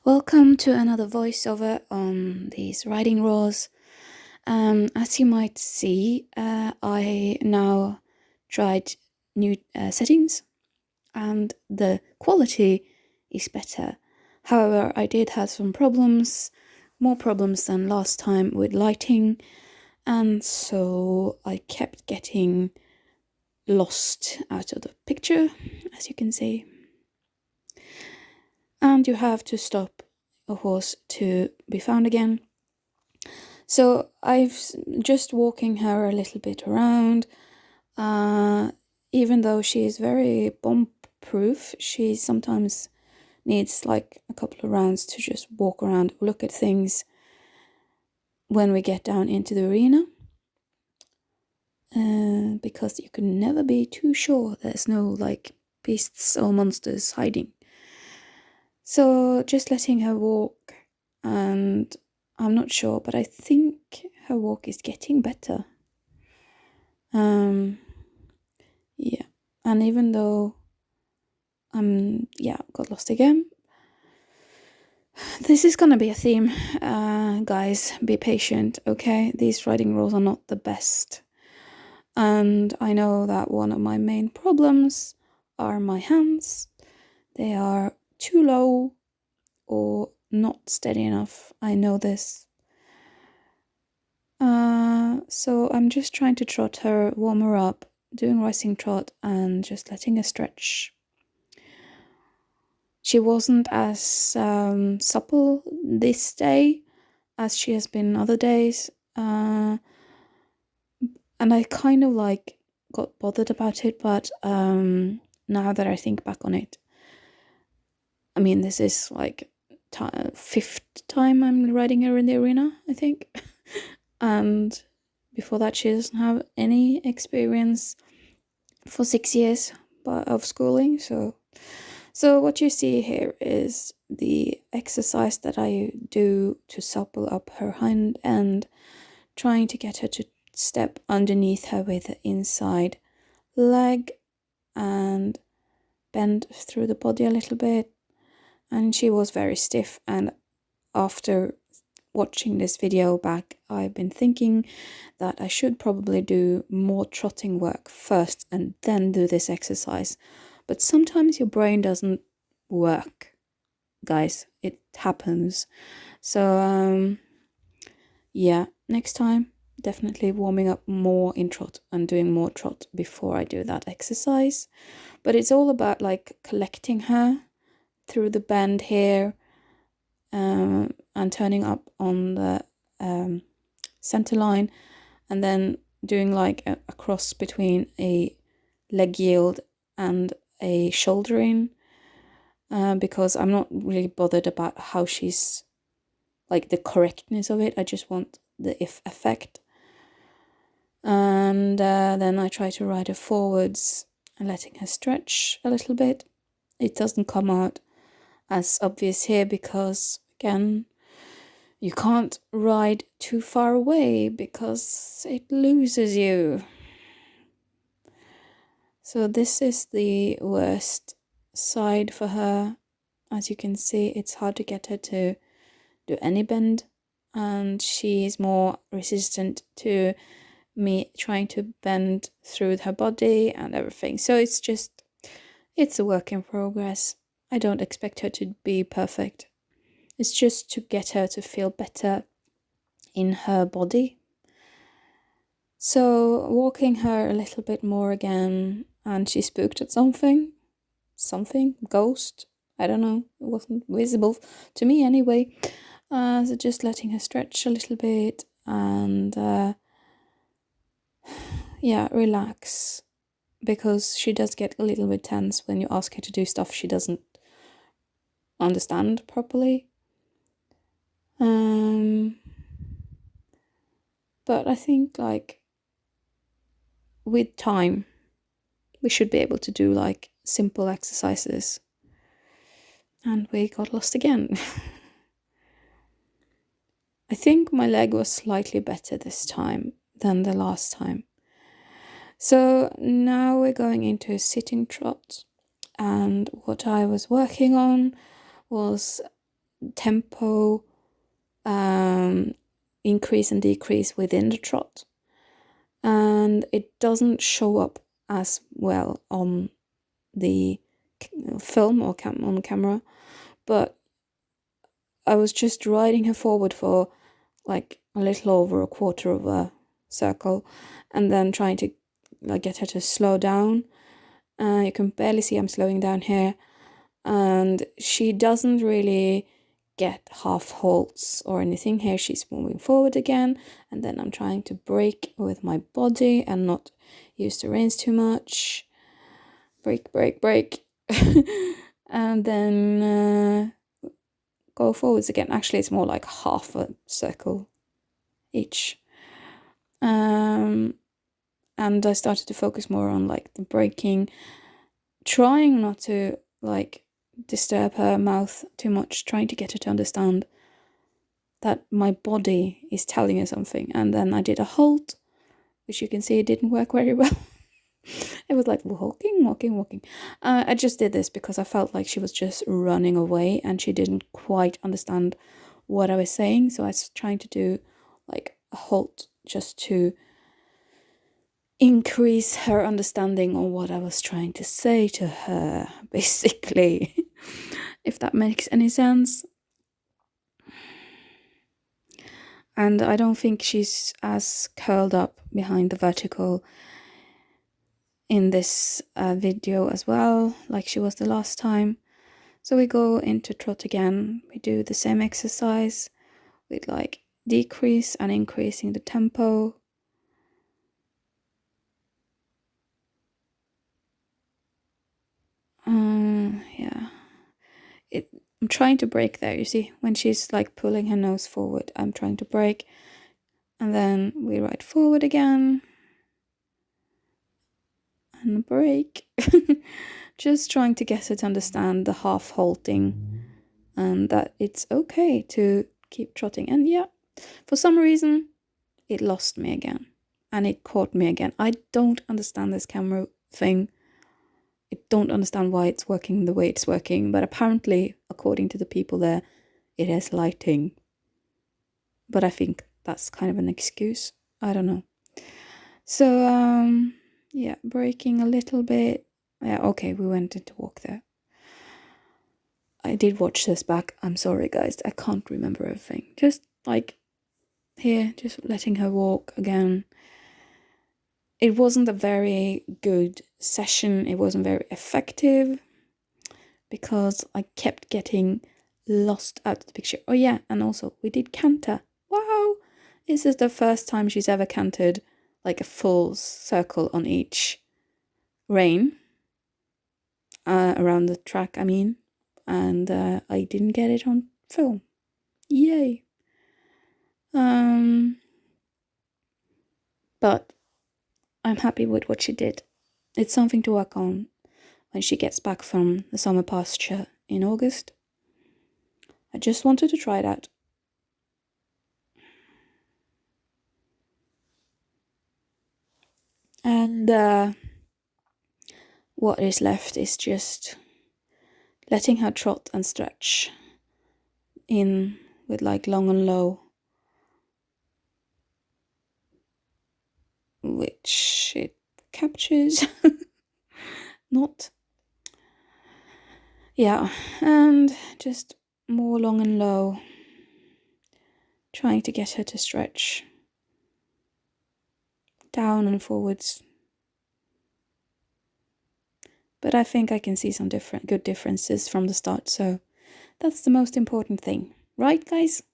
Welcome to another voiceover on these writing roles. As you might see, I now tried new settings and the quality is better. However, I did have some problems, more problems than last time with lighting, and so I kept getting lost out of the picture, as you can see. And you have to stop a horse to be found again. So I've just walking her a little bit around. Even though she is very bomb proof, she sometimes needs like a couple of rounds to just walk around, look at things when we get down into the arena. Because you can never be too sure there's no like beasts or monsters hiding. So just letting her walk, and I'm not sure, but I think her walk is getting better. Yeah, and even though got lost again, this is gonna be a theme. Guys, be patient, okay? These writing rules are not the best. And I know that one of my main problems are my hands. They are too low or not steady enough. I know this. So I'm just trying to trot her, warm her up, doing rising trot and just letting her stretch. She wasn't as supple this day as she has been other days. And I kind of like got bothered about it, but now that I think back on it, I mean, this is like fifth time I'm riding her in the arena, I think. And before that, she doesn't have any experience for 6 years of schooling. So what you see here is the exercise that I do to supple up her hind end, trying to get her to step underneath her with the inside leg and bend through the body a little bit. And she was very stiff, and after watching this video back, I've been thinking that I should probably do more trotting work first and then do this exercise. But sometimes your brain doesn't work, guys. It happens. So, yeah, next time, definitely warming up more in trot and doing more trot before I do that exercise. But it's all about like collecting her through the bend here, and turning up on the center line, and then doing like a cross between a leg yield and a shoulder in, because I'm not really bothered about how she's like the correctness of it. I just want the effect. And then I try to ride her forwards and letting her stretch a little bit. It doesn't come out as obvious here because, again, you can't ride too far away because it loses you. So this is the worst side for her. As you can see, it's hard to get her to do any bend, and she is more resistant to me trying to bend through her body and everything. So it's a work in progress. I don't expect her to be perfect. It's just to get her to feel better in her body. So walking her a little bit more again, and she spooked at something, ghost, I don't know, it wasn't visible to me anyway. So just letting her stretch a little bit and relax, because she does get a little bit tense when you ask her to do stuff she doesn't understand properly. But I think like with time we should be able to do like simple exercises. And we got lost again. I think my leg was slightly better this time than the last time. So now we're going into a sitting trot, and what I was working on was tempo increase and decrease within the trot, and it doesn't show up as well on the film or on camera. But I was just riding her forward for like a little over a quarter of a circle, and then trying to like get her to slow down. You can barely see I'm slowing down here, and she doesn't really get half halts or anything. Here she's moving forward again, and then I'm trying to brake with my body and not use the reins too much. Brake, brake, brake. And then go forwards again. Actually, it's more like half a circle each. And I started to focus more on like the braking, trying not to like disturb her mouth too much, trying to get her to understand that my body is telling her something. And then I did a halt, which you can see it didn't work very well. It was like walking, walking, walking. I just did this because I felt like she was just running away and she didn't quite understand what I was saying. So I was trying to do like a halt just to increase her understanding of what I was trying to say to her, basically. If that makes any sense. And I don't think she's as curled up behind the vertical in this video as well, like she was the last time. So we go into trot again. We do the same exercise with like decrease and increasing the tempo. Yeah. I'm trying to brake there, you see, when she's like pulling her nose forward, I'm trying to brake. And then we ride forward again. And brake. Just trying to get her to understand the half halting and that it's okay to keep trotting. And yeah, for some reason, it lost me again. And it caught me again. I don't understand this camera thing. I don't understand why it's working the way it's working. But apparently, according to the people there, it has lighting. But I think that's kind of an excuse. I don't know. So, yeah, braking a little bit. Yeah, okay, we went into walk there. I did watch this back. I'm sorry, guys. I can't remember everything. Just like here, just letting her walk again. It wasn't a very good session. It wasn't very effective because I kept getting lost out of the picture. Oh yeah, and also we did canter. Wow! This is the first time she's ever cantered like a full circle on each rein. Around the track, I mean. And I didn't get it on film. Yay! But I'm happy with what she did. It's something to work on when she gets back from the summer pasture in August. I just wanted to try it out. And what is left is just letting her trot and stretch in with like long and low, which it captures. Not. Yeah, and just more long and low, trying to get her to stretch down and forwards. But I think I can see some good differences from the start, so that's the most important thing. Right, guys?